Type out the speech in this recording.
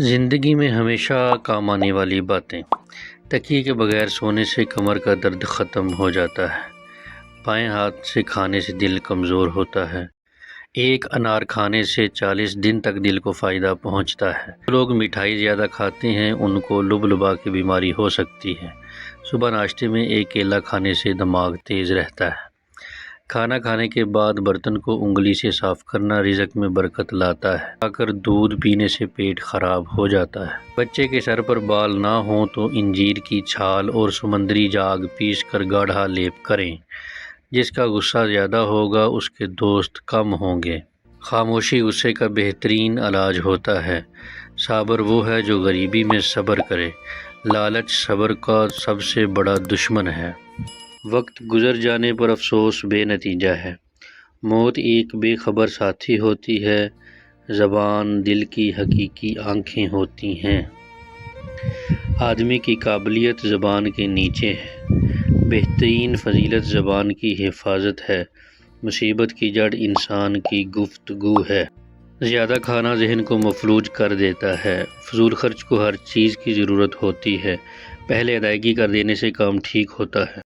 زندگی میں ہمیشہ کام آنے والی باتیں۔ تکیے کے بغیر سونے سے کمر کا درد ختم ہو جاتا ہے۔ بائیں ہاتھ سے کھانے سے دل کمزور ہوتا ہے۔ ایک انار کھانے سے 40 دن تک دل کو فائدہ پہنچتا ہے۔ جو لوگ مٹھائی زیادہ کھاتے ہیں ان کو لبلبا کی بیماری ہو سکتی ہے۔ صبح ناشتے میں ایک کیلا کھانے سے دماغ تیز رہتا ہے۔ کھانا کھانے کے بعد برتن کو انگلی سے صاف کرنا رزق میں برکت لاتا ہے۔ اگر دودھ پینے سے پیٹ خراب ہو جاتا ہے۔ بچے کے سر پر بال نہ ہوں تو انجیر کی چھال اور سمندری جاگ پیس کر گاڑھا لیپ کریں۔ جس کا غصہ زیادہ ہوگا اس کے دوست کم ہوں گے۔ خاموشی غصے کا بہترین علاج ہوتا ہے۔ صابر وہ ہے جو غریبی میں صبر کرے۔ لالچ صبر کا سب سے بڑا دشمن ہے۔ وقت گزر جانے پر افسوس بے نتیجہ ہے۔ موت ایک بے خبر ساتھی ہوتی ہے۔ زبان دل کی حقیقی آنکھیں ہوتی ہیں۔ آدمی کی قابلیت زبان کے نیچے ہے۔ بہترین فضیلت زبان کی حفاظت ہے۔ مصیبت کی جڑ انسان کی گفتگو ہے۔ زیادہ کھانا ذہن کو مفلوج کر دیتا ہے۔ فضول خرچ کو ہر چیز کی ضرورت ہوتی ہے۔ پہلے ادائیگی کر دینے سے کام ٹھیک ہوتا ہے۔